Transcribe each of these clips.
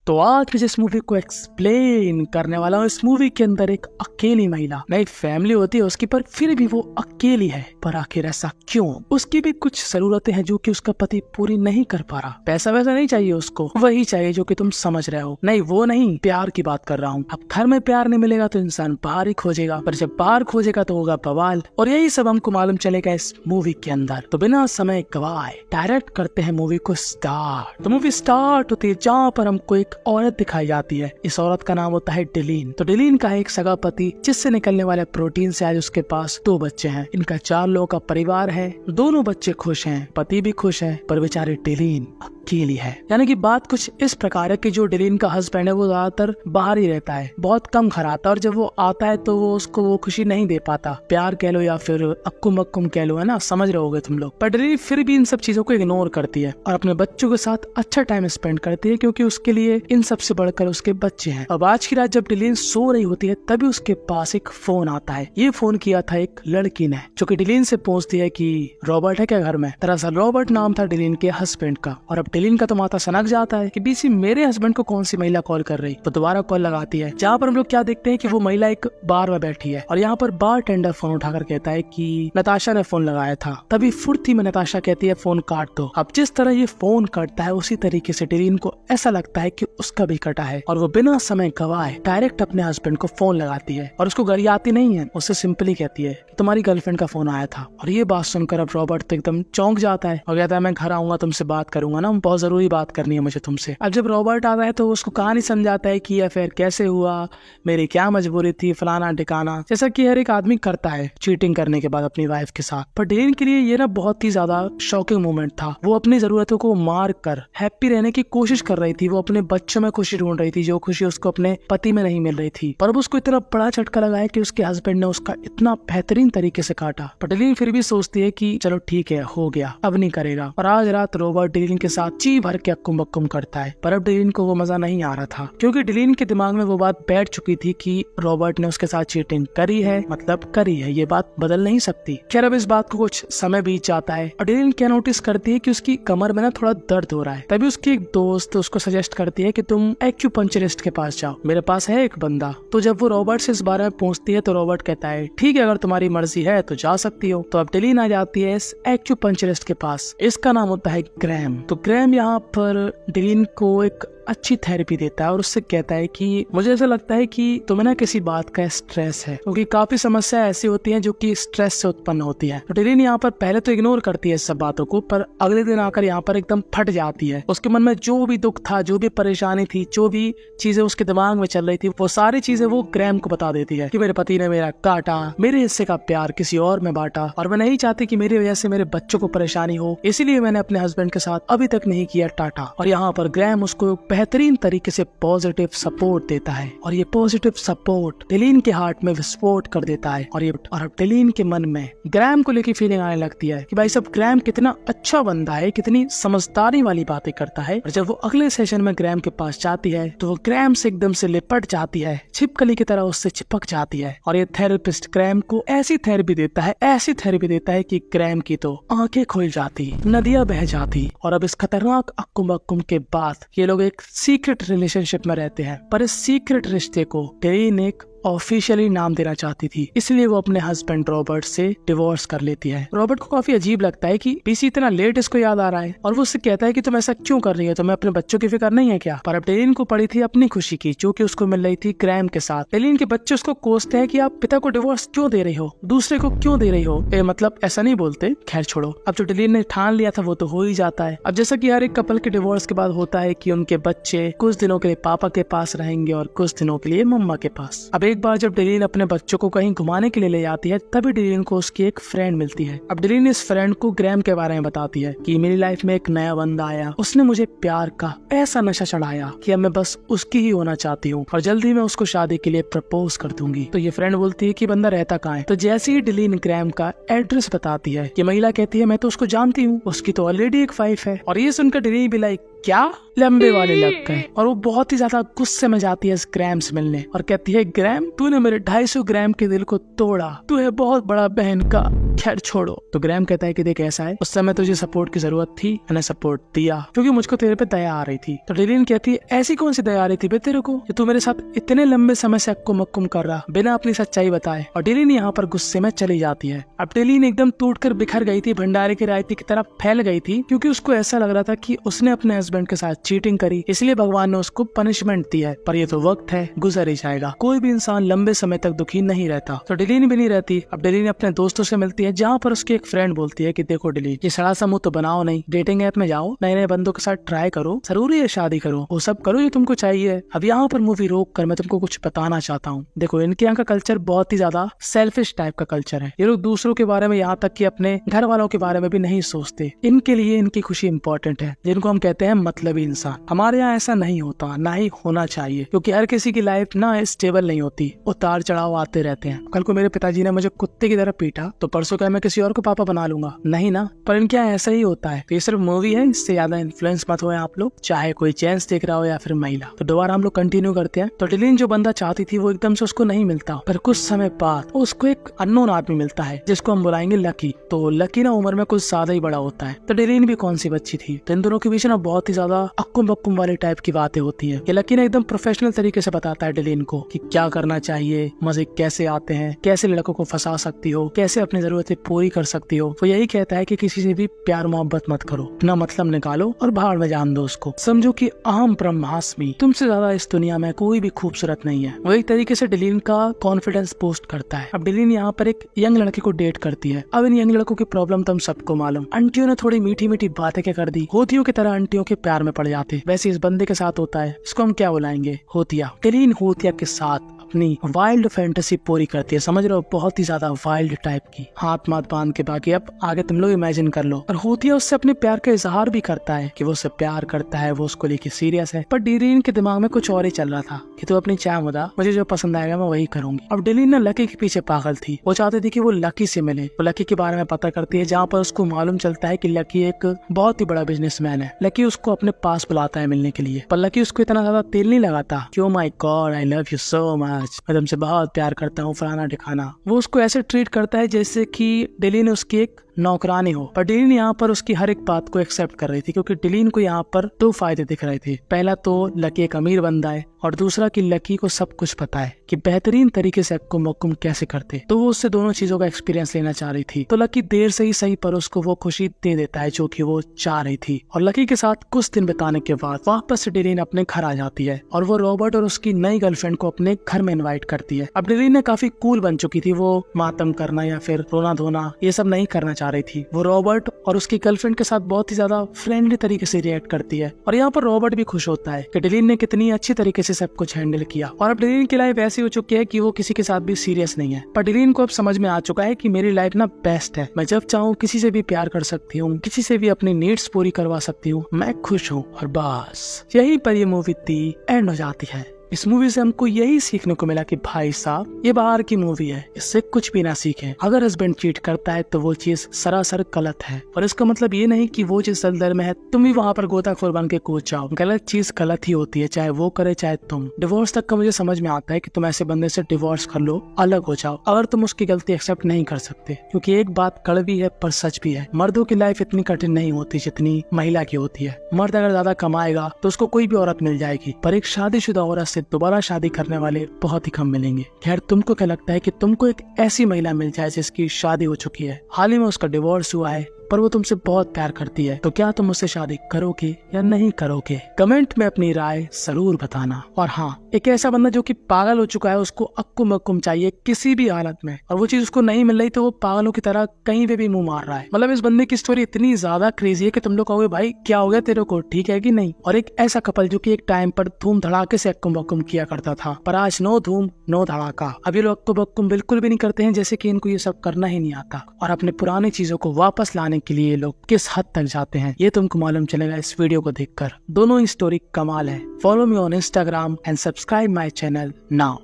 तो आज मैं जिस मूवी को एक्सप्लेन करने वाला हूँ, इस मूवी के अंदर एक अकेली महिला, नई फैमिली होती है उसकी, पर फिर भी वो अकेली है। पर आखिर ऐसा क्यों? उसकी भी कुछ जरूरतें हैं जो कि उसका पति पूरी नहीं कर पा रहा। पैसा वैसा नहीं चाहिए उसको, वही चाहिए जो कि तुम समझ रहे हो। नहीं वो नहीं, प्यार की बात कर रहा हूँ। अब घर में प्यार नहीं मिलेगा तो इंसान बाहर ही खोजेगा, पर जब बाहर खोजेगा तो होगा बवाल। और यही सब हमको मालूम चलेगा इस मूवी के अंदर। तो बिना समय गवाए डायरेक्ट करते हैं मूवी को स्टार्ट। तो मूवी स्टार्ट होती है जहाँ पर हमको एक औरत दिखाई जाती है। इस औरत का नाम होता है डिलीन। तो डिलीन का एक सगा पति, जिससे निकलने वाले प्रोटीन से आज उसके पास 2 बच्चे हैं। इनका 4 लोगों का परिवार है। दोनों बच्चे खुश हैं, पति भी खुश है, पर बेचारे डिलीन अकेली है। यानी कि बात कुछ इस प्रकार है कि जो डिलीन का हस्बैंड है वो ज्यादातर बाहर ही रहता है, बहुत कम घर आता है, और जब वो आता है तो वो उसको वो खुशी नहीं दे पाता। प्यार कह लो या फिर अक्कुम अक्कुम कह लो, है ना, समझ रहे होगे तुम लोग। पर डिलीन फिर भी इन सब चीजों को इग्नोर करती है और अपने बच्चों के साथ अच्छा टाइम स्पेंड करती है, क्योंकि उसके लिए इन सबसे बढ़कर उसके बच्चे हैं। अब आज की रात जब डिलीन सो रही होती है तभी उसके पास एक फोन आता है। ये फोन किया था एक लड़की ने, जो कि डिलीन से पूछती है कि रॉबर्ट है क्या घर में। दरअसल रॉबर्ट नाम था डिलीन के हस्बैंड का। और अब डिलीन का तो माथा सनक जाता है कि बीसी मेरे हस्बैंड को कौन सी महिला कॉल कर रही। तो दोबारा कॉल लगाती है, जहाँ पर हम लोग क्या देखते हैं कि वो महिला एक बार में बैठी है और यहाँ पर बार टेंडर फोन उठाकर कहता है कि नताशा ने फोन लगाया था। तभी फुर्ती में नताशा कहती है फोन काट दो। अब जिस तरह ये फोन कटता है उसी तरीके से डिलीन को ऐसा लगता है कि उसका भी कटा है, और वो बिना समय गवाए डायरेक्ट अपने हस्बैंड को फोन लगाती है। और उसको गरियाती नहीं है, उससे सिंपली कहती है कि तुम्हारी गर्लफ्रेंड का फोन आया था। और ये बात सुनकर अब रॉबर्ट तो एकदम चौंक जाता है और कहता है मैं घर आऊंगा, तुमसे बात करूंगा ना, बहुत जरूरी बात करनी है मुझे तुमसे। अब जब रॉबर्ट आता है तो उसको कहानी समझाता है कि ये अफेयर कैसे हुआ, मेरी क्या मजबूरी थी, फलाना ठिकाना, जैसा कि हर एक आदमी करता है चीटिंग करने के बाद अपनी वाइफ के साथ। पर डिलीन के लिए ये ना बहुत ही ज्यादा शॉकिंग मोमेंट था। वो अपनी जरूरतों को मार कर हैप्पी रहने की कोशिश कर रही थी। वो अपने बच्चों में खुशी ढूंढ रही थी, जो खुशी उसको अपने पति में नहीं मिल रही थी। पर अब उसको इतना बड़ा झटका लगा है कि उसके हस्बैंड ने उसका इतना बेहतरीन तरीके से काटा। पर डिलीन फिर भी सोचती है कि चलो ठीक है, हो गया, अब नहीं करेगा। और आज रात रॉबर्ट डिलीन के साथ जी भर के अक्कुम बक्कुम करता है। पर अब डिलीन को वो मजा नहीं आ रहा था, क्योंकि डिलीन के दिमाग में वो बात बैठ चुकी थी कि रॉबर्ट ने उसके साथ चीटिंग करी है, मतलब करी है, ये बात बदल नहीं सकती। खैर अब इस बात को कुछ समय बीत जाता है और डिलीन क्या नोटिस करती है कि उसकी कमर में ना थोड़ा दर्द हो रहा है। तभी उसकी एक दोस्त उसको सजेस्ट करती है कि तुम एक्यूपंक्चरिस्ट के पास जाओ, मेरे पास है एक बंदा। तो जब वो रॉबर्ट से इस बारे में पूछती है तो रॉबर्ट कहता है ठीक है, अगर तुम्हारी मर्जी है तो जा सकती हो। तो अब डिलीन आ जाती है इस एक्यूपंक्चरिस्ट के पास। इसका नाम होता है ग्रैम। तो ग्रैम यहाँ पर डिलीन को एक अच्छी थेरेपी देता है और उससे कहता है कि मुझे ऐसा लगता है कि तुम्हें ना किसी बात का स्ट्रेस है, क्योंकि काफी समस्या ऐसी होती हैं जो कि स्ट्रेस से उत्पन्न होती है। तो डिलीन यहाँ पर पहले तो इग्नोर करती है सब बातों को, पर अगले दिन आकर यहाँ पर एकदम फट जाती है। उसके मन में जो भी दुख था, जो भी परेशानी थी, जो भी चीजें उसके दिमाग में चल रही थी, वो सारी चीजें वो ग्रैम को बता देती है कि मेरे पति ने मेरा काटा, मेरे हिस्से का प्यार किसी और में बांटा, और मैं नहीं चाहती कि मेरी वजह से मेरे बच्चों को परेशानी हो, इसीलिए मैंने अपने हस्बैंड के साथ अभी तक नहीं किया टाटा। और यहाँ पर ग्रैम उसको बेहतरीन तरीके से पॉजिटिव सपोर्ट देता है, और ये पॉजिटिव सपोर्ट डिलीन के हार्ट में विस्फोट कर देता है। और अब डिलीन के मन में ग्रैम को लेकर फीलिंग आने लगती है कि भाई सब ग्रैम कितना अच्छा बंदा है, कितनी समझदारी वाली बातें करता है। और जब वो अगले सेशन में ग्रैम के पास जाती है तो वो ग्रैम से एकदम से लिपट जाती है, छिपकली की तरह उससे चिपक जाती है। और ये थेरेपिस्ट ग्रैम को ऐसी थेरेपी देता है, ऐसी थेरेपी देता है कि ग्रैम की तो आंखें खुल जाती, नदियां बह जाती। और अब इस खतरनाक अक्कुम अक्कुम के बाद ये लोग एक सीक्रेट रिलेशनशिप में रहते हैं। पर इस सीक्रेट रिश्ते को डिलीन एक ऑफिशियली नाम देना चाहती थी, इसलिए वो अपने हस्बैंड रॉबर्ट से डिवोर्स कर लेती है। रॉबर्ट को काफी अजीब लगता है कि पीसी इतना लेट इसको याद आ रहा है, और वो उससे कहता है कि तुम ऐसा क्यों कर रही हो, तुम्हें अपने बच्चों की फिक्र नहीं है क्या। पर अब डिलीन को पड़ी थी अपनी खुशी की, जो कि उसको मिल रही थी ग्रैम के साथ। डिलीन के बच्चे उसको कोसते हैं कि आप पिता को डिवोर्स क्यों दे रही हो, दूसरे को क्यों दे रही हो। मतलब ऐसा नहीं बोलते, खैर छोड़ो। अब जो डिलीन ने ठान लिया था वो तो हो ही जाता है। अब जैसा कि हर एक कपल के डिवोर्स के बाद होता है कि उनके बच्चे कुछ दिनों के लिए पापा के पास रहेंगे और कुछ दिनों के लिए मम्मा के पास। अब एक बार जब डिलीन अपने बच्चों को कहीं घुमाने के लिए ले जाती है तभी डिलीन को उसकी एक फ्रेंड मिलती है। अब डिलीन इस फ्रेंड को ग्रैम के बारे में बताती है कि मेरी लाइफ में एक नया बंदा आया, उसने मुझे प्यार का ऐसा नशा चढ़ाया कि अब मैं बस उसकी ही होना चाहती हूँ, और जल्दी मैं उसको शादी के लिए प्रपोज कर दूंगी। तो ये फ्रेंड बोलती है कि बंदा रहता कहाँ है। तो जैसे ही डिलीन ग्रैम का एड्रेस बताती है, ये महिला कहती है मैं तो उसको जानती हूँ, उसकी तो ऑलरेडी एक वाइफ है। और ये सुनकर डिलीन भी लाइक क्या लंबे वाले लग गए और वो बहुत ही ज्यादा गुस्से में जाती है इस ग्राम से मिलने और कहती है ग्राम तूने मेरे 250 ग्राम के दिल को तोड़ा, तू है बहुत बड़ा बहन का। खैर छोड़ो। तो ग्राम कहता है कि देख ऐसा है, उस समय तुझे सपोर्ट की जरूरत थी, मैंने सपोर्ट दिया क्योंकि मुझको तेरे पे दया आ रही थी। तो डेलीन कहती है ऐसी कौन सी दया आ रही थी बे तेरे को, तू मेरे साथ इतने लंबे समय से अक्कुम मक्कुम कर रहा बिना अपनी सच्चाई बताए। और डेलीन यहाँ पर गुस्से में चली जाती है। अब डेलीन एकदम टूट कर बिखर गई थी, भंडारे की रायती की तरह फैल गई थी क्योंकि उसको ऐसा लग रहा था कि उसने अपने हस्बैंड के साथ चीटिंग करी, इसलिए भगवान ने उसको पनिशमेंट दी है। पर ये तो वक्त है, गुजर ही जाएगा। कोई भी इंसान लंबे समय तक दुखी नहीं रहता। तो डेलीन भी नहीं रहती। अब डेलीन अपने दोस्तों से मिलती है जहाँ पर उसकी एक फ्रेंड बोलती है कि देखो डेलीन, ये सड़ा सा मुंह तो बनाओ नहीं, डेटिंग ऐप में जाओ, नए नए बंदों के साथ ट्राई करो, जरूरी है शादी करो, वो सब करो ये तुमको चाहिए। अब यहाँ पर मूवी रोक कर मैं तुमको कुछ बताना चाहता हूँ। देखो इनके यहाँ का कल्चर बहुत ही ज्यादा सेल्फिश टाइप का कल्चर है। ये लोग दूसरों के बारे में, यहाँ तक कि अपने घर वालों के बारे में भी नहीं सोचते। इनके लिए इनकी खुशी इंपॉर्टेंट है, जिनको हम कहते हैं मतलबी इंसान। हमारे यहाँ ऐसा नहीं होता, ना ही होना चाहिए, क्योंकि हर किसी की लाइफ ना स्टेबल नहीं होती, उतार चढ़ाव आते रहते हैं। कल को मेरे पिताजी ने मुझे कुत्ते की तरह पीटा तो परसों क्या मैं किसी और को पापा बना लूंगा? नहीं ना। पर इनके यहाँ ऐसा ही होता है। तो ये सिर्फ मूवी है, इससे ज्यादा इन्फ्लुएंस मत हो आप लोग, चाहे कोई जेंट्स देख रहा हो या फिर महिला। तो दोबारा हम लोग कंटिन्यू करते हैं। तो डेलीन जो बंदा चाहती थी वो एकदम से उसको नहीं मिलता, पर कुछ समय बाद उसको एक अननोन आदमी मिलता है जिसको हम बुलाएंगे लकी। तो लकी ना उम्र में कुछ ज्यादा ही बड़ा होता है। तो डेलीन भी कौन सी बच्ची थी। तो इन दोनों के बीच ना बहुत ही ज्यादा अक्कुम बक्कुम वाले टाइप की बातें होती है। ये लकी ने एकदम प्रोफेशनल तरीके से बताता है डेलीन को कि क्या करना चाहिए, मजे कैसे आते हैं, कैसे लड़कों को फंसा सकती हो, कैसे अपनी जरूरतें पूरी कर सकती हो। वो यही कहता है कि किसी से भी प्यार मोहब्बत मत करो, अपना मतलब निकालो और बाहर में जान दो उसको। समझो कि अहम ब्रह्मास्मि, तुमसे ज्यादा इस दुनिया में कोई भी खूबसूरत नहीं है। वो एक तरीके से डेलीन का कॉन्फिडेंस बूस्ट करता है। अब डेलीन यहाँ पर एक यंग लड़के को डेट करती है। अब इन यंग लड़कों की प्रॉब्लम तुम सबको मालूम। आंटियों ने थोड़ी मीठी मीठी बातें क्या कर दी, होतियों की तरह आंटियों के प्यार में पड़ जाते। वैसे इस बंदे के साथ होता है, इसको हम क्या बुलाएंगे, होतिया। डेलीन होतिया के साथ अपनी वाइल्ड फैंटेसी पूरी करती है, समझ रहे हो, बहुत ही ज्यादा वाइल्ड टाइप की, हाथ माथ बांध के। बाकी अब आगे तुम लोग इमेजिन कर लो। और होतिया उससे अपने प्यार का इजहार भी करता है कि वो उससे प्यार करता है, वो उसको लेके सीरियस है। पर डेलीन के दिमाग में कुछ और ही चल रहा था कि तू अपनी चाह मुदा, मुझे जो पसंद आएगा मैं वही करूंगी। अब डेलीन ना लकी के पीछे पागल थी। वो चाहती थी कि वो लकी से मिले। वो लकी के बारे में पता करती है, जहाँ पर उसको मालूम चलता है कि लकी एक बहुत ही बड़ा बिजनेसमैन है। लकी उसको अपने पास बुलाता है मिलने के लिए, पर लकी उसको इतना ज्यादा तेल नहीं लगाता कि oh my God I love you so much, मैं तुमसे बहुत प्यार करता हूँ, फलाना ठिकाना। वो उसको ऐसे ट्रीट करता है जैसे कि डेलीन उसकी एक नौकरानी हो। पर डेलीन यहाँ पर उसकी हर एक बात को एक्सेप्ट कर रही थी, क्योंकि डेलीन को यहाँ पर दो फायदे दिख रहे थे। पहला तो लकी एक अमीर बंदा है, और दूसरा कि लकी को सब कुछ पता है कि बेहतरीन तरीके से अक्कुम मक्कुम कैसे करते। तो वो उससे दोनों चीजों का एक्सपीरियंस लेना चाह रही थी। तो लकी देर से ही सही पर उसको वो खुशी दे देता है जो कि वो चाह रही थी। और लकी के साथ कुछ दिन बिताने के बाद वापस से डेलीन अपने घर आ जाती है, और वो रॉबर्ट और उसकी नई गर्लफ्रेंड को अपने घर में इन्वाइट करती है। अब डेलीन ने काफी कूल बन चुकी थी, वो मातम करना या फिर रोना धोना ये सब नहीं करना चाह रही थी। वो रॉबर्ट और उसकी गर्लफ्रेंड के साथ बहुत ही ज्यादा फ्रेंडली तरीके से रिएक्ट करती है। और यहाँ पर रॉबर्ट भी खुश होता है कि डेलीन ने कितनी अच्छी तरीके से सब कुछ हैंडल किया। और अब डेलीन की लाइफ ऐसी हो चुकी है कि वो किसी के साथ भी सीरियस नहीं है। पर डेलीन को अब समझ में आ चुका है कि मेरी लाइफ ना बेस्ट है, मैं जब चाहूँ किसी से भी प्यार कर सकती हूँ, किसी से भी अपनी नीड्स पूरी करवा सकती हूँ, मैं खुश हूँ। और बस यहीं पर ये मूवी थी एंड हो जाती है। इस मूवी से हमको यही सीखने को मिला कि भाई साहब ये बाहर की मूवी है, इससे कुछ भी ना सीखें। अगर हस्बैंड चीट करता है तो वो चीज सरासर गलत है, और इसका मतलब ये नहीं कि वो चीज दलदल में है तुम भी वहाँ पर गोताखोर बन के कूद जाओ। गलत चीज गलत ही होती है, चाहे वो करे चाहे तुम। डिवोर्स तक का मुझे समझ में आता है कि तुम ऐसे बंदे से डिवोर्स कर लो, अलग हो जाओ, अगर तुम उसकी गलती एक्सेप्ट नहीं कर सकते। क्योंकि एक बात कड़वी है पर सच भी है, मर्दों की लाइफ इतनी कठिन नहीं होती जितनी महिला की होती है। मर्द अगर ज्यादा कमाएगा तो उसको कोई भी औरत मिल जाएगी, पर एक शादीशुदा औरत से दोबारा शादी करने वाले बहुत ही कम मिलेंगे। खैर तुमको क्या लगता है कि तुमको एक ऐसी महिला मिल जाए जिसकी शादी हो चुकी है, हाल ही में उसका डिवोर्स हुआ है, पर वो तुमसे बहुत प्यार करती है, तो क्या तुम उससे शादी करोगे या नहीं करोगे? कमेंट में अपनी राय जरूर बताना। और हाँ, एक ऐसा बंदा जो कि पागल हो चुका है, उसको अक्कुम अक्कुम चाहिए किसी भी हालत में, और वो चीज उसको नहीं मिल रही तो वो पागलों की तरह कहीं पे भी मुंह मार रहा है। मतलब इस बंदे की स्टोरी इतनी ज्यादा क्रेजी है कि तुम लोग कहोगे भाई क्या हो गया तेरे को, ठीक है कि नहीं। और एक ऐसा कपल जो कि एक टाइम पर धूम धड़ाके से अक्कुम अक्कुम किया करता था, पर आज नो धूम नो धड़ाका। अब ये लोग अक्कुम अक्कुम बिल्कुल भी नहीं करते हैं, जैसे कि इनको ये सब करना ही नहीं आता। और अपने पुरानी चीजों को वापस लाने के लिए ये लोग किस हद तक जाते हैं ये तुमको मालूम चलेगा इस वीडियो को देखकर। दोनों ही स्टोरी कमाल है। Follow me on Instagram and subscribe my channel now.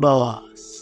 बस।